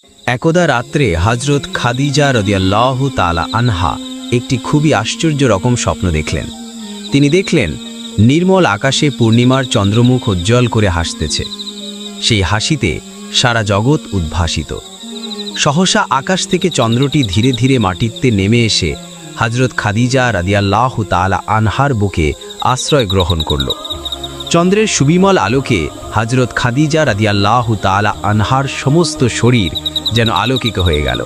একদা রাত্রে হযরত খাদিজা রাদিয়াল্লাহু তাআলা আনহা একটি খুবই আশ্চর্য রকম স্বপ্ন দেখলেন। তিনি দেখলেন নির্মল আকাশে পূর্ণিমার চন্দ্রমুখ উজ্জ্বল করে হাসতেছে। সেই হাসিতে সারা জগৎ উদ্ভাসিত। সহসা আকাশ থেকে চন্দ্রটি ধীরে ধীরে মাটিতে নেমে এসে হযরত খাদিজা রাদিয়াল্লাহু তাআলা আনহার বুকে আশ্রয় গ্রহণ করল। চন্দ্রের সুবিমল আলোকে হযরত খাদিজা রাদিয়াল্লাহু তাআলা আনহার সমস্ত শরীর যেন আলোকিত হয়ে গেল।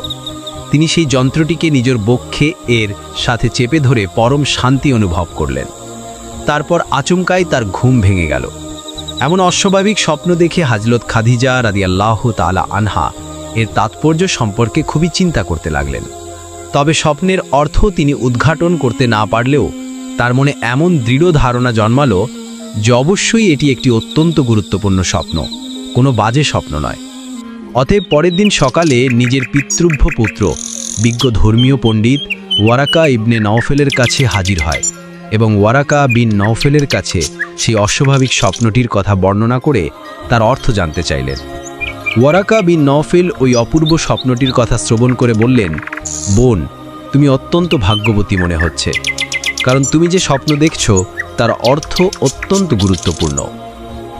তিনি সেই যন্ত্রটিকে নিজের বক্ষে এর সাথে চেপে ধরে পরম শান্তি অনুভব করলেন। তারপর আচমকাই তার ঘুম ভেঙে গেল। এমন অস্বাভাবিক স্বপ্ন দেখে হযরত খাদিজা রাদিয়াল্লাহু তাআলা আনহা এর তাৎপর্য সম্পর্কে খুবই চিন্তা করতে লাগলেন। তবে স্বপ্নের অর্থ তিনি উদ্ঘাটন করতে না পারলেও তার মনে এমন দৃঢ় ধারণা জন্মালো যে অবশ্যই এটি একটি অত্যন্ত গুরুত্বপূর্ণ স্বপ্ন, কোনো বাজে স্বপ্ন নয়। অতএব পরের দিন সকালে নিজের পিতৃভ্য পুত্র বিজ্ঞ ধর্মীয় পণ্ডিত ওয়ারাকা ইবনে নওফেলের কাছে হাজির হয় এবং ওয়ারাকা বিন নওফেলের কাছে সেই অস্বাভাবিক স্বপ্নটির কথা বর্ণনা করে তার অর্থ জানতে চাইলেন। ওয়ারাকা বিন নওফেল ওই অপূর্ব স্বপ্নটির কথা শ্রবণ করে বললেন, বোন, তুমি অত্যন্ত ভাগ্যবতী মনে হচ্ছে, কারণ তুমি যে স্বপ্ন দেখছ তার অর্থ অত্যন্ত গুরুত্বপূর্ণ।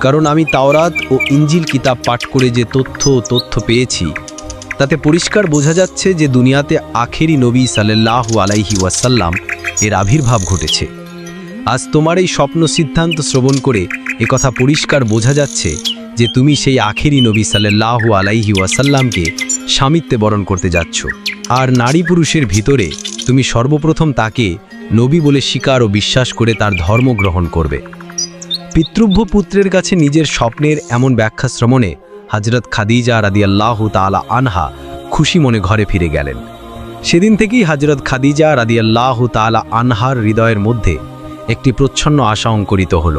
কারণ আমি তাওরাত ও ইঞ্জিল কিতাব পাঠ করে যে তথ্য পেয়েছি তাতে পরিষ্কার বোঝা যাচ্ছে যে দুনিয়াতে আখেরি নবী সাল্লাল্লাহু আলাইহি ওয়াসাল্লাম এর আবির্ভাব ঘটেছে। আজ তোমার এই স্বপ্ন সিদ্ধান্ত শ্রবণ করে একথা পরিষ্কার বোঝা যাচ্ছে যে তুমি সেই আখেরি নবী সাল্লাল্লাহু আলাইহি ওয়াসাল্লামকে স্বামিত্বে বরণ করতে যাচ্ছ। আর নারী পুরুষের ভিতরে তুমি সর্বপ্রথম তাকে নবী বলে স্বীকার ও বিশ্বাস করে তার ধর্ম গ্রহণ করবে। পিতৃভ্য পুত্রের কাছে নিজের স্বপ্নের এমন ব্যাখ্যা শ্রবণে হযরত খাদিজা রাদিয়াল্লাহু তাআলা আনহা খুশি মনে ঘরে ফিরে গেলেন। সেদিন থেকেই হযরত খাদিজা রাদিয়াল্লাহু তাআলা আনহার হৃদয়ের মধ্যে একটি প্রচ্ছন্ন আশা অঙ্কুরিত হল।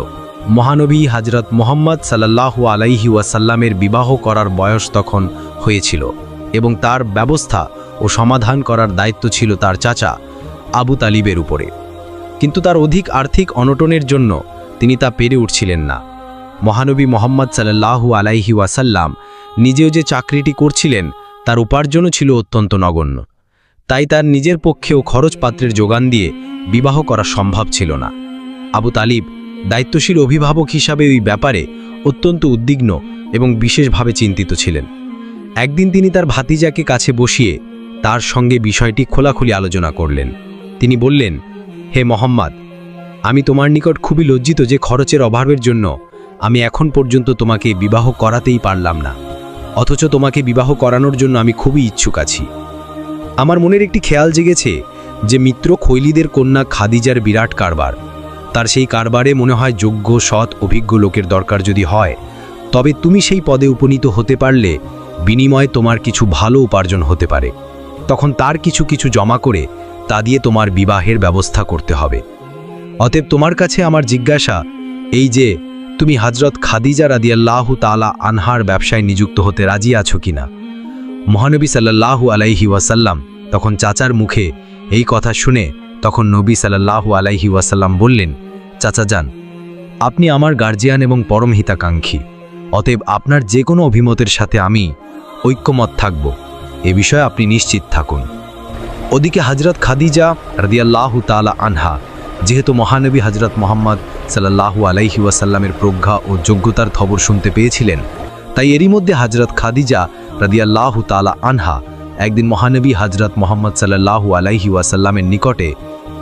মহানবী হযরত মুহাম্মদ সাল্লাল্লাহু আলাইহি ওয়াসাল্লামের বিবাহ করার বয়স তখন হয়েছিল এবং তার ব্যবস্থা ও সমাধান করার দায়িত্ব ছিল তার চাচা আবু তালিবের উপরে। কিন্তু তার অধিক আর্থিক অনটনের জন্য তিনি তা পেরে উঠছিলেন না। মহানবী মুহাম্মদ সাল্লাল্লাহু আলাইহি ওয়াসাল্লাম নিজেও যে চাকরিটি করছিলেন তার উপার্জনও ছিল অত্যন্ত নগণ্য। তাই তার নিজের পক্ষেও খরচপাত্রের যোগান দিয়ে বিবাহ করা সম্ভব ছিল না। আবু তালিব দায়িত্বশীল অভিভাবক হিসাবে ওই ব্যাপারে অত্যন্ত উদ্বিগ্ন এবং বিশেষভাবে চিন্তিত ছিলেন। একদিন তিনি তার ভাতিজাকে কাছে বসিয়ে তার সঙ্গে বিষয়টি খোলাখুলি আলোচনা করলেন। তিনি বললেন, হে মোহাম্মদ, আমি তোমার নিকট খুবই লজ্জিত যে খরচের অভাবের জন্য আমি এখন পর্যন্ত তোমাকে বিবাহ করাতেই পারলাম না, অথচ তোমাকে বিবাহ করানোর জন্য আমি খুবই ইচ্ছুক আছি। আমার মনের একটি খেয়াল জেগেছে যে মিত্র খৈলিদের কন্যা খাদিজার বিরাট কারবার, তার সেই কারবারে মনে হয় যোগ্য, সৎ, অভিজ্ঞ লোকের দরকার যদি হয়, তবে তুমি সেই পদে উপনীত হতে পারলে বিনিময়ে তোমার কিছু ভালো উপার্জন হতে পারে। তখন তার কিছু কিছু জমা করে তা দিয়ে তোমার বিবাহের ব্যবস্থা করতে হবে। অতএব তোমার কাছে আমার জিজ্ঞাসা এই যে তুমি হযরত খাদিজা রাদিয়াল্লাহু তাআলা আনহার ব্যবসায় নিযুক্ত হতে রাজি আছো কিনা। মহানবী সাল্লাল্লাহু আলাইহি ওয়াসাল্লাম তখন চাচার মুখে এই কথা শুনে তখন নবী সাল্লাল্লাহু আলাইহি ওয়াসাল্লাম বললেন, চাচা যান, আপনি আমার গার্জিয়ান এবং পরম হিতাকাঙ্ক্ষী, অতএব আপনার যে কোনো অভিমতের সাথে আমি ঐক্যমত থাকব, এ বিষয়ে আপনি নিশ্চিত থাকুন। ওদিকে হযরত খাদিজা রাদিয়াল্লাহু তাআলা আনহা যেহেতু মহানবী হযরত মুহাম্মদ সাল্লাল্লাহু আলাইহি ওয়াসাল্লামের প্রজ্ঞা ও যোগ্যতার খবর শুনতে পেয়েছিলেন, তাই এরই মধ্যে হযরত খাদিজা রাদিয়াল্লাহু তাআলা আনহা একদিন মহানবী হযরত মুহাম্মদ সাল্লাল্লাহু আলাইহি ওয়াসাল্লামের নিকটে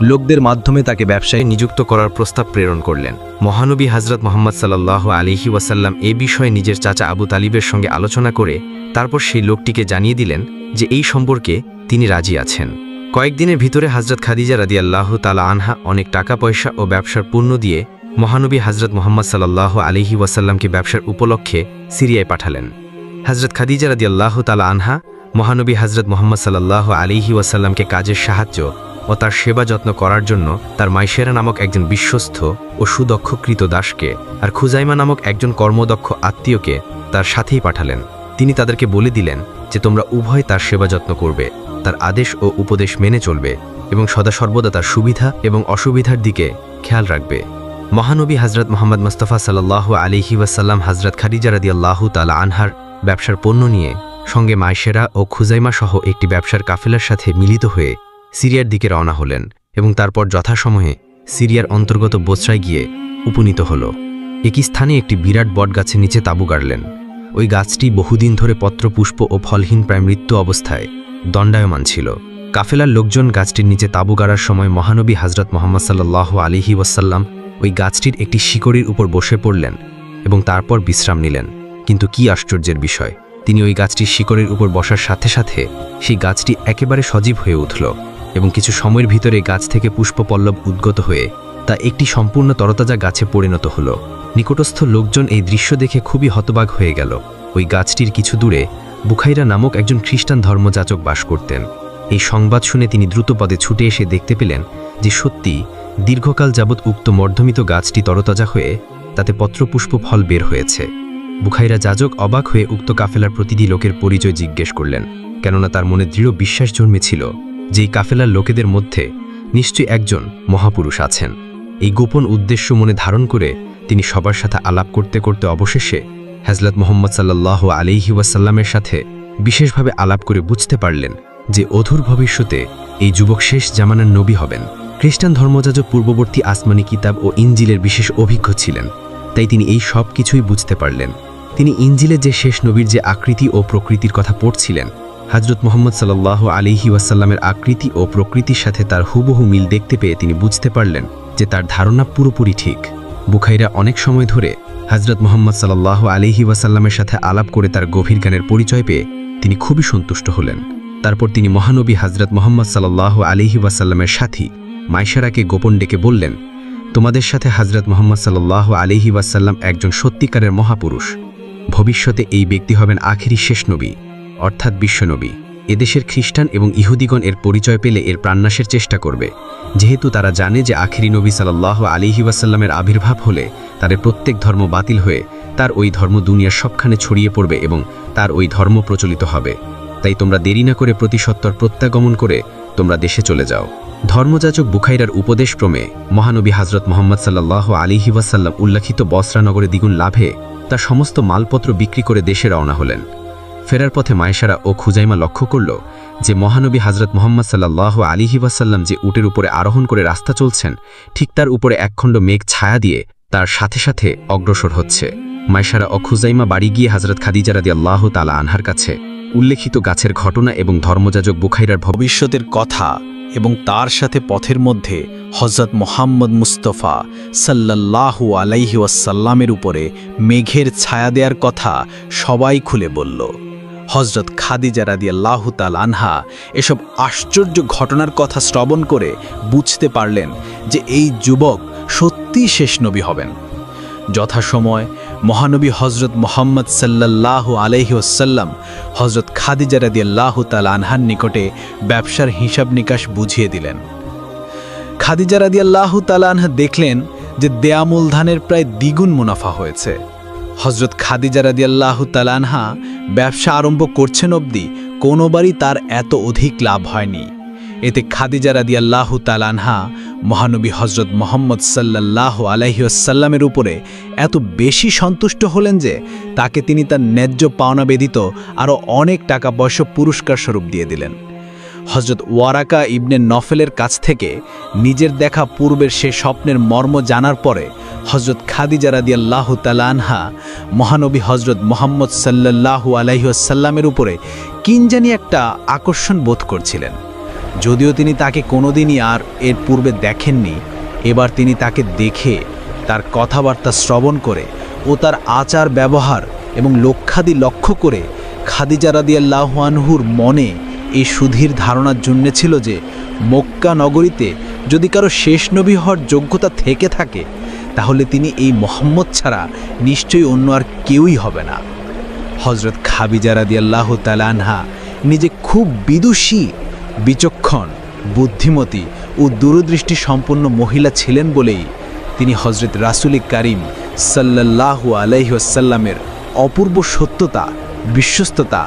লোকদের মাধ্যমে তাকে ব্যবসায় নিযুক্ত করার প্রস্তাব প্রেরণ করলেন। মহানবী হযরত মুহাম্মদ সাল্লাল্লাহু আলাইহি ওয়াসাল্লাম এ বিষয়ে নিজের চাচা আবু তালিবের সঙ্গে আলোচনা করে তারপর সেই লোকটিকে জানিয়ে দিলেন যে এই সম্পর্কে তিনি রাজি আছেন। কয়েকদিনের ভিতরে হযরত খাদিজা রাদিয়াল্লাহু তাআলা আনহা অনেক টাকা পয়সা ও ব্যবসার পণ্য দিয়ে মহানবী হযরত মুহাম্মদ সাল্লাল্লাহু আলাইহি ওয়াসাল্লামকে ব্যবসার উপলক্ষে সিরিয়ায় পাঠালেন। হযরত খাদিজা রাদিয়াল্লাহু তাআলা আনহা মহানবী হযরত মুহাম্মদ সাল্লাল্লাহু আলাইহি ওয়াসাল্লামকে কাজের সাহায্য ও তার সেবা যত্ন করার জন্য তার মাইশেরা নামক একজন বিশ্বস্ত ও সুদক্ষ কৃতদাসকে আর খুজাইমা নামক একজন কর্মদক্ষ আত্মীয়কে তার সাথেই পাঠালেন। তিনি তাদেরকে বলে দিলেন যে তোমরা উভয় তার সেবা যত্ন করবে, তার আদেশ ও উপদেশ মেনে চলবে এবং সদা সর্বদা তার সুবিধা এবং অসুবিধার দিকে খেয়াল রাখবে। মহানবী হযরত মুহাম্মদ মুস্তাফা সাল্লাল্লাহু আলাইহি ওয়াসাল্লাম হযরত খাদিজা রাদিয়াল্লাহু তাআলা আনহার ব্যবসার পণ্য নিয়ে সঙ্গে মাইশেরা ও খুজাইমা সহ একটি ব্যবসার কাফেলার সাথে মিলিত হয়ে সিরিয়ার দিকে রওনা হলেন এবং তারপর যথাসময়ে সিরিয়ার অন্তর্গত বোসরায় গিয়ে উপনীত হল। একই স্থানে একটি বিরাট বটগাছের নিচে তাঁবু গাড়লেন। ওই গাছটি বহুদিন ধরে পত্রপুষ্প ও ফলহীন প্রায় মৃত্যু অবস্থায় দণ্ডায়মান ছিল। কাফেলার লোকজন গাছটির নিচে তাঁবু গাড়ার সময় মহানবী হযরত মুহাম্মদ সাল্লাল্লাহু আলাইহি ওয়াসাল্লাম ওই গাছটির একটি শিকড়ির উপর বসে পড়লেন এবং তারপর বিশ্রাম নিলেন। কিন্তু কি আশ্চর্যের বিষয়, তিনি ওই গাছটির শিকড়ের উপর বসার সাথে সাথে সেই গাছটি একেবারে সজীব হয়ে উঠল এবং কিছু সময়ের ভিতরে গাছ থেকে পুষ্পপল্লব উদ্গত হয়ে তা একটি সম্পূর্ণ তরতাজা গাছে পরিণত হল। নিকটস্থ লোকজন এই দৃশ্য দেখে খুবই হতবাক হয়ে গেল। ওই গাছটির কিছু দূরে বুখাইরা নামক একজন খ্রিস্টান ধর্মযাজক বাস করতেন। এই সংবাদ শুনে তিনি দ্রুতপদে ছুটে এসে দেখতে পেলেন যে সত্যি দীর্ঘকাল যাবৎ উক্ত মর্ধমিত গাছটি তরতাজা হয়ে তাতে পত্রপুষ্প ফল বের হয়েছে। বুখাইরা যাজক অবাক হয়ে উক্ত কাফেলার প্রতিটি লোকের পরিচয় জিজ্ঞেস করলেন, কেননা তার মনে দৃঢ় বিশ্বাস জন্মেছিল যে এই কাফেলার লোকেদের মধ্যে নিশ্চয়ই একজন মহাপুরুষ আছেন। এই গোপন উদ্দেশ্য মনে ধারণ করে তিনি সবার সাথে আলাপ করতে করতে অবশেষে হযরত মুহাম্মদ সাল্লাল্লাহু আলাইহি ওয়াসাল্লামের সাথে বিশেষভাবে আলাপ করে বুঝতে পারলেন যে অধুর ভবিষ্যতে এই যুবক শেষ জামানার নবী হবেন। খ্রিস্টান ধর্মযাজক পূর্ববর্তী আসমানি কিতাব ও ইনজিলের বিশেষ অভিজ্ঞ ছিলেন, তাই তিনি এই সব কিছুই বুঝতে পারলেন। তিনি ইনজিলে যে শেষ নবীর যে আকৃতি ও প্রকৃতির কথা পড়ছিলেন, হযরত মুহাম্মদ সাল্লাল্লাহু আলাইহি ওয়াসাল্লামের আকৃতি ও প্রকৃতির সাথে তার হুবহু মিল দেখতে পেয়ে তিনি বুঝতে পারলেন যে তার ধারণা পুরোপুরি ঠিক। বুখাইরা অনেক সময় ধরে হযরত মুহাম্মদ সাল্লাল্লাহু আলাইহি ওয়াসাল্লামের সাথে আলাপ করে তার গভীর জ্ঞানের পরিচয় পেয়ে তিনি খুবই সন্তুষ্ট হলেন। তারপর তিনি মহানবী হযরত মুহাম্মদ সাল্লাল্লাহু আলাইহি ওয়াসাল্লামের সাথী মাইশারাকে গোপন ডেকে বললেন, তোমাদের সাথে হযরত মুহাম্মদ সাল্লাল্লাহু আলাইহি ওয়াসাল্লাম একজন সত্যিকারের মহাপুরুষ। ভবিষ্যতে এই ব্যক্তি হবেন আখেরি শেষ নবী, অর্থাৎ বিশ্বনবী। এদেশের খ্রিস্টান এবং ইহুদিগণ এর পরিচয় পেলে এর প্রাণনাশের চেষ্টা করবে, যেহেতু তারা জানে যে আখেরি নবী সাল্লাল্লাহু আলাইহি ওয়াসাল্লামের আবির্ভাব হলে তাদের প্রত্যেক ধর্ম বাতিল হয়ে তার ওই ধর্ম দুনিয়ার সবখানে ছড়িয়ে পড়বে এবং তার ওই ধর্ম প্রচলিত হবে। তাই তোমরা দেরি না করে প্রতিসত্তর প্রত্যাগমন করে তোমরা দেশে চলে যাও। ধর্মযাজক বুখাইরার উপদেশক্রমে মহানবী হযরত মুহাম্মদ সাল্লাল্লাহু আলাইহি ওয়াসাল্লাম উল্লেখিত বসরা নগরে দ্বিগুণ লাভে তার সমস্ত মালপত্র বিক্রি করে দেশে রওনা হলেন। ফেরার পথে মাইশারা ও খুজাইমা লক্ষ্য করল যে মহানবী হযরত মুহাম্মদ সাল্লাল্লাহু আলাইহি ওয়াসাল্লাম যে উটের উপরে আরোহণ করে রাস্তা চলছেন, ঠিক তার উপরে একখণ্ড মেঘ ছায়া দিয়ে তার সাথে সাথে অগ্রসর হচ্ছে। মাইশারা ও খুজাইমা বাড়ি গিয়ে হযরত খাদিজা রাদিয়াল্লাহু তাআলা আনহার কাছে উল্লেখিত গাছের ঘটনা এবং ধর্মযাজক বুখাইরার ভবিষ্যতের কথা এবং তার সাথে পথের মধ্যে হযরত মুহাম্মদ মুস্তাফা সাল্লাল্লাহু আলাইহি ওয়াসাল্লামের উপরে মেঘের ছায়া দেওয়ার কথা সবাই খুলে বলল। হযরত খাদিজা রাদিয়াল্লাহু তাআলা আনহা এসব আশ্চর্য ঘটনার কথা শ্রবণ করে বুঝতে পারলেন যে এই যুবক সত্যিই শেষ নবী হবেন। যথাসময় মহানবী হযরত মুহাম্মদ সাল্লাল্লাহু আলাইহি ওয়াসাল্লাম হযরত খাদিজা রাদিয়াল্লাহু তাআলা আনহার নিকটে ব্যবসার হিসাব নিকাশ বুঝিয়ে দিলেন। খাদিজা রাদিয়াল্লাহু তাআলা আনহা দেখলেন যে দেয়া মূলধনের প্রায় দ্বিগুণ মুনাফা হয়েছে। হযরত খাদিজা রাদিয়াল্লাহু তাআলা আনহা ব্যবসা আরম্ভ করছেন অবধি কোনোবারই তার এত অধিক লাভ হয়নি। এতে খাদিজা রাদিয়াল্লাহু তাআলা আনহা মহানবী হযরত মুহাম্মদ সাল্লাল্লাহু আলাইহি ওয়াসাল্লামের উপরে এত বেশি সন্তুষ্ট হলেন যে তাকে তিনি তার ন্যায্য পাওনা ব্যতীত আরও অনেক টাকা পয়সা পুরস্কার স্বরূপ দিয়ে দিলেন। হযরত ওয়ারাকা ইবনে নফেলের কাছ থেকে নিজের দেখা পূর্বের সে স্বপ্নের মর্ম জানার পরে হযরত খাদিজা রাদিয়াল্লাহু তাআলা আনহা মহানবী হযরত মুহাম্মদ সাল্লাল্লাহু আলাইহি ওয়াসাল্লামের উপরে কিনজানি একটা আকর্ষণ বোধ করছিলেন। যদিও তিনি তাকে কোনোদিনই আর এর পূর্বে দেখেননি, এবার তিনি তাকে দেখে তার কথাবার্তা শ্রবণ করে ও তার আচার ব্যবহার এবং লক্ষ্যাদি লক্ষ্য করে খাদিজা রাদিয়াল্লাহু আনহুর মনে এই সুধীর ধারণা জন্মেছিল যে মক্কা নগরীতে যদি কারো শেষ নবী হওয়ার যোগ্যতা থেকে থাকে তাহলে তিনি এই মুহাম্মদ ছাড়া নিশ্চয়ই অন্য আর কেউই হবে না। হযরত খাদিজা রাদিয়াল্লাহু তাআলা আনহা নিজে খুব বিদুষী, বিচক্ষণ, বুদ্ধিমতী ও দূরদৃষ্টি সম্পন্ন মহিলা ছিলেন বলেই তিনি হযরত রাসূল কারীম সাল্লাল্লাহু আলাইহি ওয়াসাল্লামের অপূর্ব সত্যতা, বিশ্বস্ততা,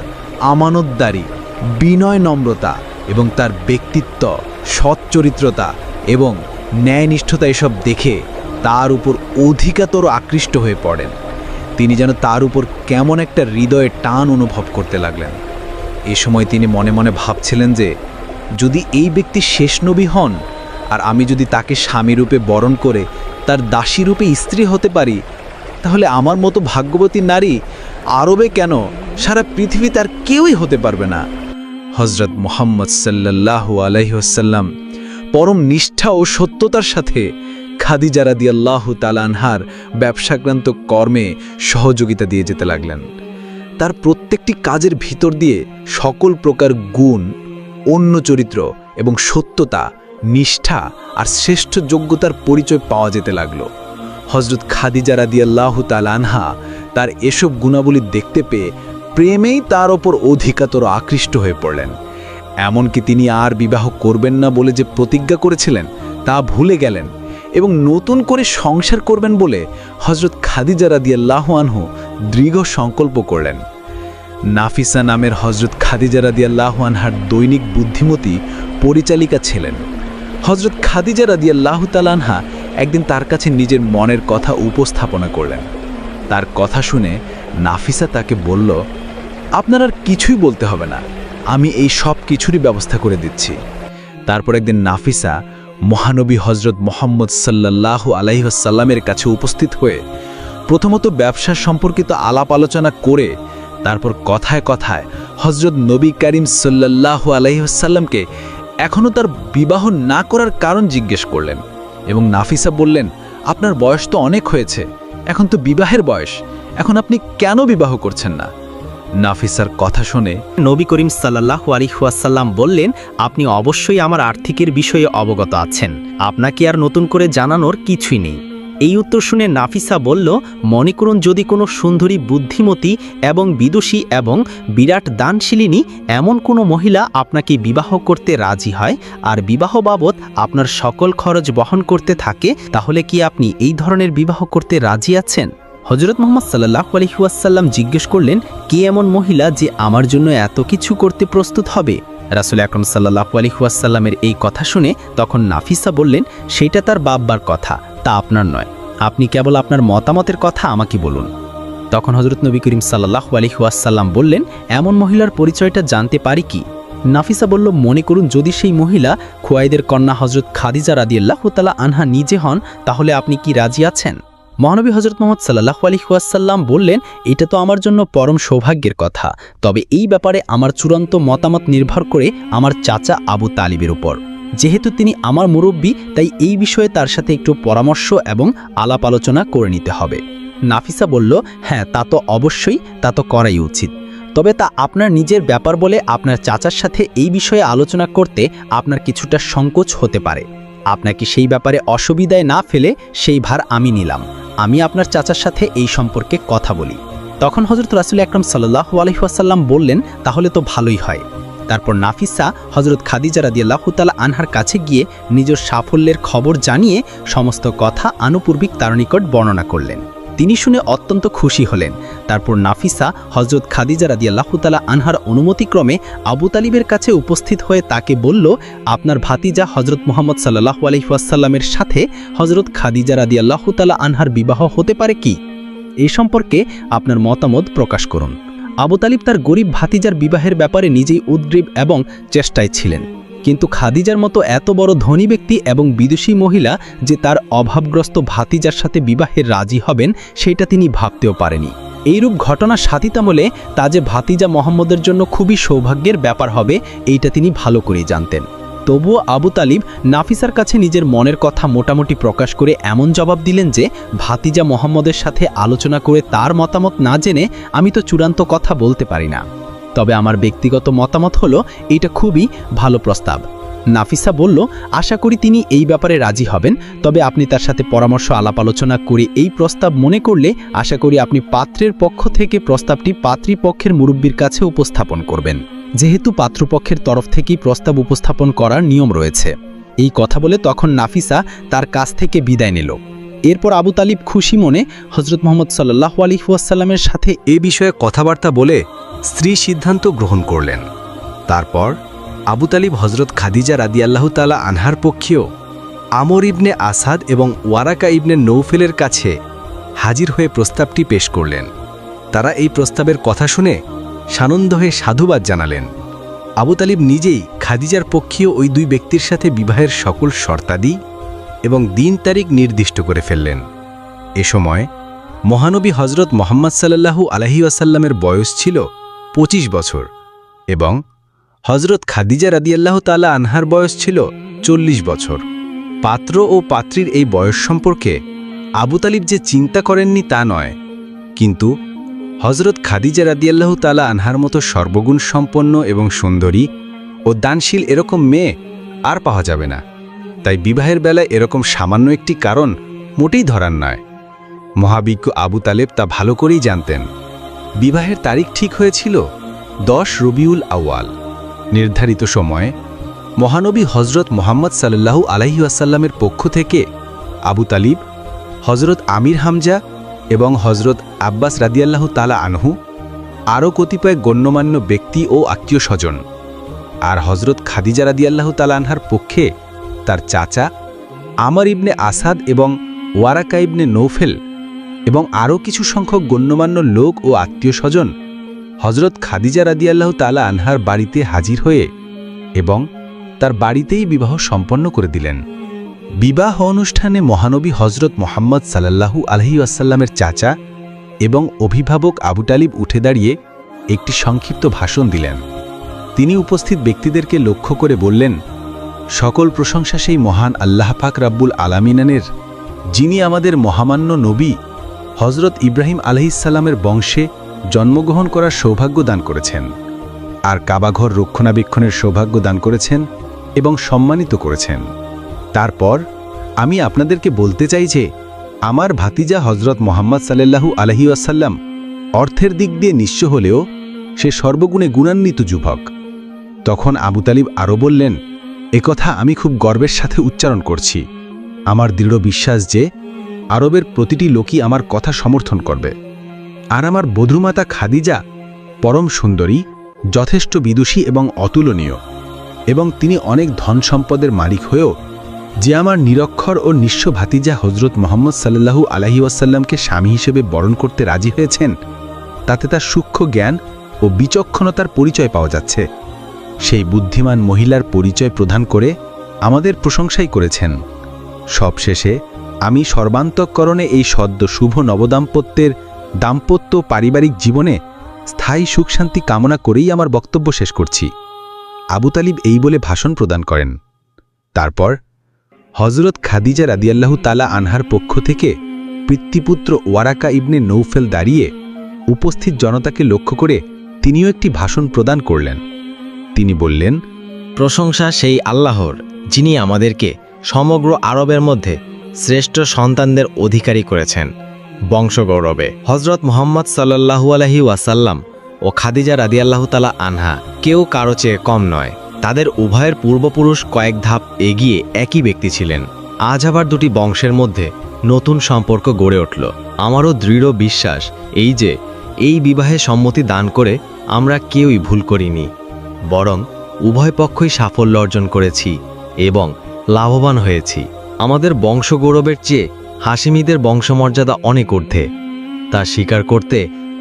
আমানতদারি, বিনয়, নম্রতা এবং তার ব্যক্তিত্ব, সচ্চরিত্রতা এবং ন্যায়নিষ্ঠতা এসব দেখে তার উপর অধিকতর আকৃষ্ট হয়ে পড়েন। তিনি যেন তার উপর কেমন একটা হৃদয়ে টান অনুভব করতে লাগলেন। এ সময় তিনি মনে মনে ভাবছিলেন যে যদি এই ব্যক্তি শেষ নবী হন আর আমি যদি তাকে স্বামীরূপে বরণ করে তার দাসীরূপে স্ত্রী হতে পারি, তাহলে আমার মতো ভাগ্যবতী নারী আরবে কেন, সারা পৃথিবীতে আর কেউই হতে পারবে না। হজরত মুহাম্মদ সাল্লাল্লাহু আলাইহি ওয়াসাল্লাম পরম নিষ্ঠা ও সত্যতার সাথে খাদিজা রাদিয়াল্লাহু তাআলা আনহার ব্যবসাক্রান্ত কর্মে সহযোগিতা দিয়ে যেতে লাগলেন। তার প্রত্যেকটি কাজের ভিতর দিয়ে সকল প্রকার গুণ, অন্য চরিত্র এবং সত্যতা, নিষ্ঠা আর শ্রেষ্ঠ যোগ্যতার পরিচয় পাওয়া যেতে লাগল। হজরত খাদিজা রাদিয়াল্লাহু তাআলা আনহা তার এসব গুণাবলী দেখতে পেয়ে প্রেমেই তার ওপর অধিকতর আকৃষ্ট হয়ে পড়লেন। এমনকি তিনি আর বিবাহ করবেন না বলে যে প্রতিজ্ঞা করেছিলেন তা ভুলে গেলেন এবং নতুন করে সংসার করবেন বলে হজরত খাদিজা রাদিয়াল্লাহু আনহু দৃঢ় সংকল্প করলেন। নাফিসা নামের হজরত খাদিজা রাদিয়াল্লাহু আনহার দৈনিক বুদ্ধিমতী পরিচালিকা ছিলেন। হজরত খাদিজা রাদিয়াল্লাহু তাআলা আনহা একদিন তার কাছে নিজের মনের কথা উপস্থাপনা করলেন। তার কথা শুনে নাফিসা তাকে বলল, আপনার আর কিছুই বলতে হবে না, আমি এই সব কিছুরই ব্যবস্থা করে দিচ্ছি। তারপর একদিন নাফিসা মহানবী হজরত মুহাম্মদ সাল্লাল্লাহু আলাইহি ওয়াসাল্লামের কাছে উপস্থিত হয়ে প্রথমত ব্যবসা সম্পর্কিত আলাপ আলোচনা করে তারপর কথায় কথায় হজরত নবী করিম সাল্লাল্লাহু আলাইহি ওয়াসাল্লামকে এখনও তার বিবাহ না করার কারণ জিজ্ঞেস করলেন। এবং নাফিসা বললেন, আপনার বয়স তো অনেক হয়েছে, এখন তো বিবাহের বয়স, এখন আপনি কেন বিবাহ করছেন না? নাফিসার কথা শুনে নবী করিম সাল্লাল্লাহু আলাইহি ওয়াসাল্লাম বললেন, আপনি অবশ্যই আমার আর্থিকের বিষয়ে অবগত আছেন, আপনাকে আর নতুন করে জানানোর কিছুই নেই। এই উত্তর শুনে নাফিসা বলল, মনে করুন যদি কোনো সুন্দরী, বুদ্ধিমতী এবং বিদুষী এবং বিরাট দানশীলিনী এমন কোনো মহিলা আপনাকে বিবাহ করতে রাজি হয় আর বিবাহ বাবদ আপনার সকল খরচ বহন করতে থাকে, তাহলে কি আপনি এই ধরনের বিবাহ করতে রাজি আছেন? হজরত মুহাম্মদ সাল্লাল্লাহু আলাইহি ওয়াসাল্লাম জিজ্ঞেস করলেন, কে এমন মহিলা যে আমার জন্য এত কিছু করতে প্রস্তুত হবে? রাসূল আকরাম সাল্লাল্লাহু আলাইহি ওয়াসাল্লামের এই কথা শুনে তখন নাফিসা বললেন, সেটা তার বাব্বার কথা, তা আপনার নয়, আপনি কেবল আপনার মতামতের কথা আমাকে বলুন। তখন হজরত নবী করিম সাল্লাল্লাহু আলাইহি ওয়াসাল্লাম বললেন, এমন মহিলার পরিচয়টা জানতে পারি কি? নাফিসা বলল, মনে করুন যদি সেই মহিলা খুয়াইদের কন্যা হজরত খাদিজা রাদিয়াল্লাহু তাআলা আনহা নিজে হন, তাহলে আপনি কি রাজি আছেন? মহানবী হজরত মুহাম্মদ সাল্লাল্লাহু আলাইহি ওয়াসাল্লাম বললেন, এটা তো আমার জন্য পরম সৌভাগ্যের কথা, তবে এই ব্যাপারে আমার চূড়ান্ত মতামত নির্ভর করে আমার চাচা আবু তালিবের উপর। যেহেতু তিনি আমার মুরব্বী, তাই এই বিষয়ে তার সাথে একটু পরামর্শ এবং আলাপ আলোচনা করে নিতে হবে। নাফিসা বলল, হ্যাঁ তা তো অবশ্যই, তা তো করাই উচিত, তবে তা আপনার নিজের ব্যাপার বলে আপনার চাচার সাথে এই বিষয়ে আলোচনা করতে আপনার কিছুটা সংকোচ হতে পারে। আপনাকে সেই ব্যাপারে অসুবিধায় না ফেলে সেই ভার আমি নিলাম, আমি আপনার চাচার সাথে এই সম্পর্কে কথা বলি। তখন হজরত রাসূল আকরাম সাল্লাল্লাহু আলাইহি ওয়াসাল্লাম বললেন, তাহলে তো ভালোই হয়। তারপর নাফিসা হজরত খাদিজা রাদিয়াল্লাহু তাআলা আনহার কাছে গিয়ে নিজের সাফল্যের খবর জানিয়ে সমস্ত কথা আনুপূর্বিক তার নিকট বর্ণনা করলেন। তিনি শুনে অত্যন্ত খুশি হলেন। তারপর নাফিসা হজরত খাদিজা রাদিয়াল্লাহু তাআলা আনহার অনুমতিক্রমে আবু তালিবের কাছে উপস্থিত হয়ে তাকে বলল, আপনার ভাতিজা হজরত মুহাম্মদ সাল্লাল্লাহু আলাইহি ওয়াসাল্লামের সাথে হজরত খাদিজা রাদিয়াল্লাহু তাআলা আনহার বিবাহ হতে পারে কি? এই সম্পর্কে আপনার মতামত প্রকাশ করুন। আবু তালিব তার গরিব ভাতিজার বিবাহের ব্যাপারে নিজেই উদ্গ্রীব এবং চেষ্টায় ছিলেন, কিন্তু খাদিজার মতো এত বড় ধনী ব্যক্তি এবং বিদুষী মহিলা যে তার অভাবগ্রস্ত ভাতিজার সাথে বিবাহে রাজি হবেন, সেটা তিনি ভাবতেও পারেনি। এইরূপ ঘটনা সাথিতামলে তা যে ভাতিজা মোহাম্মদের জন্য খুবই সৌভাগ্যের ব্যাপার হবে, এইটা তিনি ভালো করেই জানতেন। তবুও আবু তালিব নাফিসার কাছে নিজের মনের কথা মোটামুটি প্রকাশ করে এমন জবাব দিলেন যে, ভাতিজা মোহাম্মদের সাথে আলোচনা করে তার মতামত না জেনে আমি তো চূড়ান্ত কথা বলতে পারি না, তবে আমার ব্যক্তিগত মতামত হলো এটা খুবই ভালো প্রস্তাব। নাফিসা বলল, আশা করি তিনি এই ব্যাপারে রাজি হবেন, তবে আপনি তার সাথে পরামর্শ আলাপ আলোচনা করে এই প্রস্তাব মনে করলে আশা করি আপনি পাত্রের পক্ষ থেকে প্রস্তাবটি পাত্রীপক্ষের মুরব্বির কাছে উপস্থাপন করবেন, যেহেতু পাত্রপক্ষের তরফ থেকেই প্রস্তাব উপস্থাপন করার নিয়ম রয়েছে। এই কথা বলে তখন নাফিসা তার কাছ থেকে বিদায় নিল। এরপর আবু তালিব খুশি মনে হজরত মুহাম্মদ সাল্লাল্লাহু আলাইহি ওয়াসাল্লামের সাথে এ বিষয়ে কথাবার্তা বলে স্ত্রী সিদ্ধান্ত গ্রহণ করলেন। তারপর আবু তালিব হজরত খাদিজা রাদিয়াল্লাহু তাআলা আনহার পক্ষেও আমর ইবনে আসাদ এবং ওয়ারাকা ইবনে নৌফেলের কাছে হাজির হয়ে প্রস্তাবটি পেশ করলেন। তারা এই প্রস্তাবের কথা শুনে সানন্দ হয়ে সাধুবাদ জানালেন। আবু তালিব নিজেই খাদিজার পক্ষীয় ওই দুই ব্যক্তির সাথে বিবাহের সকল শর্তাদি এবং দিন তারিখ নির্দিষ্ট করে ফেললেন। এ সময় মহানবী হজরত মোহাম্মদ সাল্লাল্লাহু আলাইহি ওয়াসাল্লামের বয়স ছিল 25 বছর এবং হজরত খাদিজা রাদিয়াল্লাহু তাআলা আনহার বয়স ছিল 40 বছর। পাত্র ও পাত্রীর এই বয়স সম্পর্কে আবু তালিব যে চিন্তা করেননি তা নয়, কিন্তু হজরত খাদিজা রাদিয়াল্লাহু তাআলা আনহার মতো সর্বগুণ সম্পন্ন এবং সুন্দরী ও দানশীল এরকম মেয়ে আর পাওয়া যাবে না। তাই বিবাহের বেলায় এরকম সামান্য একটি কারণ মোটেই ধরার নয়। মহাবিজ্ঞ আবু তালেব তা ভালো করেই জানতেন। বিবাহের তারিখ ঠিক হয়েছিল 10 রবিউল আউয়াল। নির্ধারিত সময়ে মহানবী হজরত মোহাম্মদ সাল্লাল্লাহু আলাইহি ওয়াসাল্লামের পক্ষ থেকে আবু তালিব, হজরত আমির হামজা এবং হজরত আব্বাস রাদিয়াল্লাহু তাআলা আনহু, আরও কতিপয় গণ্যমান্য ব্যক্তি ও আত্মীয় স্বজন, আর হজরত খাদিজা রাদিয়াল্লাহু তাআলা আনহার পক্ষে তার চাচা আমর ইবনে আসাদ এবং ওয়ারাকা ইবনে নৌফেল এবং আরও কিছু সংখ্যক গণ্যমান্য লোক ও আত্মীয় স্বজন হজরত খাদিজা রাদিয়াল্লাহু তাআলা আনহার বাড়িতে হাজির হয়ে এবং তার বাড়িতেই বিবাহ সম্পন্ন করে দিলেন। বিবাহ অনুষ্ঠানে মহানবী হজরত মোহাম্মদ সাল্লাল্লাহু আলাইহি ওয়াসাল্লামের চাচা এবং অভিভাবক আবু তালিব উঠে দাঁড়িয়ে একটি সংক্ষিপ্ত ভাষণ দিলেন। তিনি উপস্থিত ব্যক্তিদেরকে লক্ষ্য করে বললেন, সকল প্রশংসা সেই মহান আল্লাহ পাক রাব্বুল আলামিনের, যিনি আমাদের মহামান্য নবী হজরত ইব্রাহিম আলাইহিসসালামের বংশে জন্মগ্রহণ করার সৌভাগ্য দান করেছেন, আর কাবাঘর রক্ষণাবেক্ষণের সৌভাগ্য দান করেছেন এবং সম্মানিত করেছেন। তারপর আমি আপনাদেরকে বলতে চাই যে আমার ভাতিজা হজরত মোহাম্মদ সাল্লাল্লাহু আলাইহি ওয়াসাল্লাম অর্থের দিক দিয়ে নিঃস্ব হলেও সে সর্বগুণে গুণান্বিত যুবক। তখন আবু তালিব আরও বললেন, একথা আমি খুব গর্বের সাথে উচ্চারণ করছি। আমার দৃঢ় বিশ্বাস যে আরবের প্রতিটি লোকই আমার কথা সমর্থন করবে। আর আমার বধূমাতা খাদিজা পরম সুন্দরী, যথেষ্ট বিদুষী এবং অতুলনীয়, এবং তিনি অনেক ধন সম্পদের মালিক হয়েও যে আমার নিরক্ষর ও নিঃস্ব ভাতিজা হজরত মোহাম্মদ সাল্লাল্লাহু আলাইহি ওয়াসাল্লামকে স্বামী হিসেবে বরণ করতে রাজি হয়েছেন, তাতে তার সূক্ষ্ম জ্ঞান ও বিচক্ষণতার পরিচয় পাওয়া যাচ্ছে। সেই বুদ্ধিমান মহিলার পরিচয় প্রদান করে আমাদের প্রশংসাই করেছেন। সবশেষে আমি সর্বান্তঃকরণে এই সদ্য শুভ নবদাম্পত্যের দাম্পত্য পারিবারিক জীবনে স্থায়ী সুখশান্তি কামনা করেই আমার বক্তব্য শেষ করছি। আবু তালিব এই বলে ভাষণ প্রদান করেন। তারপর হজরত খাদিজা রাদিয়াল্লাহু তাআলা আনহার পক্ষ থেকে পিতৃপুত্র ওয়ারাকা ইবনে নৌফেল দাঁড়িয়ে উপস্থিত জনতাকে লক্ষ্য করে তিনিও একটি ভাষণ প্রদান করলেন। তিনি বললেন, প্রশংসা সেই আল্লাহর, যিনি আমাদেরকে সমগ্র আরবের মধ্যে শ্রেষ্ঠ সন্তানদের অধিকারী করেছেন বংশগৌরবে। হজরত মোহাম্মদ সাল্লাল্লাহু আলাইহি ওয়াসাল্লাম ও খাদিজা রাদিয়াল্লাহু তাআলা আনহা কেউ কারো চেয়ে কম নয়। তাদের উভয়ের পূর্বপুরুষ কয়েক ধাপ এগিয়ে একই ব্যক্তি ছিলেন। আজ আবার দুটি বংশের মধ্যে নতুন সম্পর্ক গড়ে উঠল। আমারও দৃঢ় বিশ্বাস এই যে এই বিবাহে সম্মতি দান করে আমরা কেউই ভুল করিনি, বরং উভয় পক্ষই সাফল্য অর্জন করেছি এবং লাভবান হয়েছি। আমাদের বংশগৌরবের চেয়ে হাশিমিদের বংশমর্যাদা অনেক ঊর্ধ্বে, তা স্বীকার করতে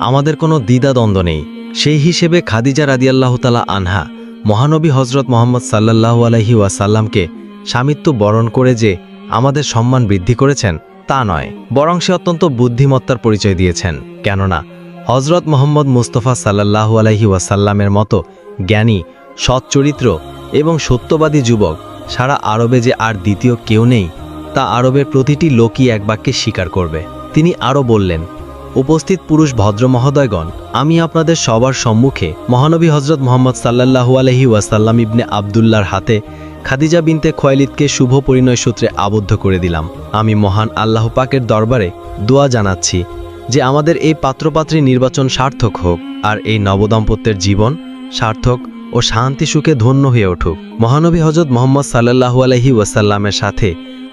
আমাদের কোনো দ্বিধাদ্বন্দ্ব নেই। সেই হিসেবে খাদিজা রাদিয়াল্লাহু তাআলা আনহা মহানবী হজরত মোহাম্মদ সাল্লাল্লাহু আলাইহি ওয়াসাল্লামকে স্বামিত্ব বরণ করে যে আমাদের সম্মান বৃদ্ধি করেছেন তা নয়, বরং সে অত্যন্ত বুদ্ধিমত্তার পরিচয় দিয়েছেন। কেননা হজরত মোহাম্মদ মুস্তাফা সাল্লাল্লাহু আলাইহি ওয়াসাল্লামের মতো জ্ঞানী, সৎচরিত্র এবং সত্যবাদী যুবক সারা আরবে যে আর দ্বিতীয় কেউ নেই তা আরবের প্রতিটি লোকই এক বাক্যে স্বীকার করবে। তিনি আরও বললেন, উপস্থিত পুরুষ ভদ্র মহোদয়গণ, আমি আপনাদের সবার সম্মুখে মহানবী হজরত মোহাম্মদ সাল্লাল্লাহু আলাইহি ওয়াসাল্লাম ইবনে আবদুল্লাহর হাতে খাদিজা বিনতে খুয়াইলিদকে শুভ পরিণয় সূত্রে আবদ্ধ করে দিলাম। আমি মহান আল্লাহ পাকের দরবারে দোয়া জানাচ্ছি যে আমাদের এই পাত্রপাত্রী নির্বাচন সার্থক হোক, আর এই নবদম্পত্যের জীবন সার্থক ও শান্তি সুখে ধন্য হয়ে উঠুক। মহানবী হজরত মোহাম্মদ সাল্লাল্লাহু আলাইহি ওয়াসাল্লামের সাথে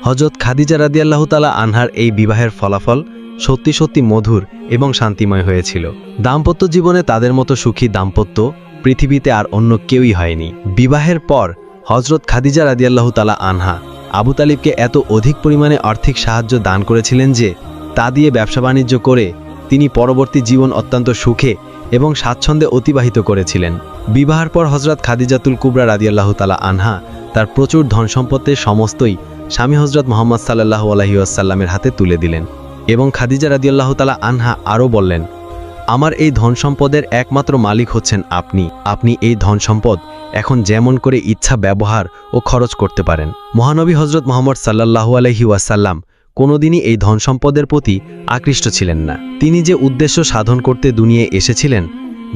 হজরত খাদিজা রাদিয়াল্লাহু তাআলা আনহার এই বিবাহের ফলাফল সত্যি সত্যি মধুর এবং শান্তিময় হয়েছিল। দাম্পত্য জীবনে তাদের মতো সুখী দাম্পত্য পৃথিবীতে আর অন্য কেউই হয়নি। বিবাহের পর হজরত খাদিজা রাদিয়াল্লাহু তাআলা আনহা আবু তালিবকে এত অধিক পরিমাণে আর্থিক সাহায্য দান করেছিলেন যে তা দিয়ে ব্যবসা বাণিজ্য করে তিনি পরবর্তী জীবন অত্যন্ত সুখে এবং স্বাচ্ছন্দ্যে অতিবাহিত করেছিলেন। বিবাহের পর হযরত খাদিজাতুল কুবরা রাদিয়াল্লাহু তাআলা আনহা তার প্রচুর ধন সম্পদের সমস্তই স্বামী হযরত মুহাম্মদ সাল্লাল্লাহু আলাইহি ওয়াসাল্লামের হাতে তুলে দিলেন এবং খাদিজা রাদিয়াল্লাহু তাআলা আনহা আরও বললেন, আমার এই ধন সম্পদের একমাত্র মালিক হচ্ছেন আপনি এই ধন সম্পদ এখন যেমন করে ইচ্ছা ব্যবহার ও খরচ করতে পারেন। মহানবী হযরত মুহাম্মদ সাল্লাল্লাহু আলাইহি ওয়াসাল্লাম কোনোদিনই এই ধন সম্পদের প্রতি আকৃষ্ট ছিলেন না। তিনি যে উদ্দেশ্য সাধন করতে দুনিয়ায় এসেছিলেন,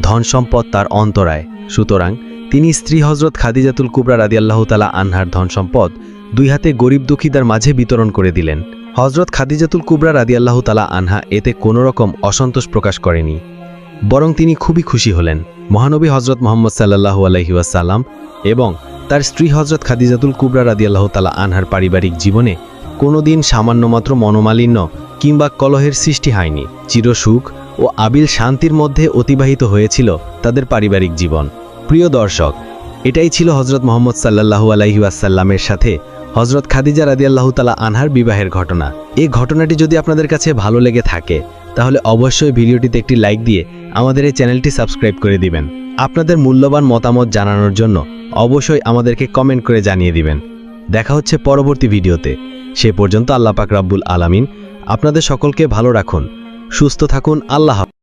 ধন সম্পদ তার অন্তরায়। সুতরাং তিনি স্ত্রী হযরত খাদিজাতুল কুবরা রাদিয়াল্লাহু তাআলা আনহার ধন সম্পদ দুই হাতে গরিব দুঃখীদের মাঝে বিতরণ করে দিলেন। হযরত খাদিজাতুল কুবরা রাদিয়াল্লাহু তাআলা আনহা এতে কোনো রকম অসন্তোষ প্রকাশ করেনি, বরং তিনি খুবই খুশি হলেন। মহানবী হযরত মুহাম্মদ সাল্লাল্লাহু আলাইহি ওয়াসাল্লাম এবং তার স্ত্রী হযরত খাদিজাতুল কুবরা রাদিয়াল্লাহু তাআলা আনহার পারিবারিক জীবনে কোনোদিন সামান্যমাত্র মনোমালিন্য কিংবা কলহের সৃষ্টি হয়নি। চিরসুখ ও আবিল শান্তির মধ্যে অতিবাহিত হয়েছিল তাদের পারিবারিক জীবন। প্রিয় দর্শক, এটাই ছিল হযরত মুহাম্মদ সাল্লাল্লাহু আলাইহি ওয়াসাল্লামের সাথে হযরত খাদিজা রাদিয়াল্লাহু তাআলা আনহার বিবাহের ঘটনা। এই ঘটনাটি যদি আপনাদের কাছে ভালো লেগে থাকে তাহলে অবশ্যই ভিডিওটিতে একটি লাইক দিয়ে আমাদের এই চ্যানেলটি সাবস্ক্রাইব করে দিবেন। আপনাদের মূল্যবান মতামত জানানোর জন্য অবশ্যই আমাদেরকে কমেন্ট করে জানিয়ে দিবেন। দেখা হচ্ছে পরবর্তী ভিডিওতে। সে পর্যন্ত আল্লাহ পাক রব্বুল আলামিন আপনাদের সকলকে ভালো রাখুন, সুস্থ থাকুন। আল্লাহ হাফেজ।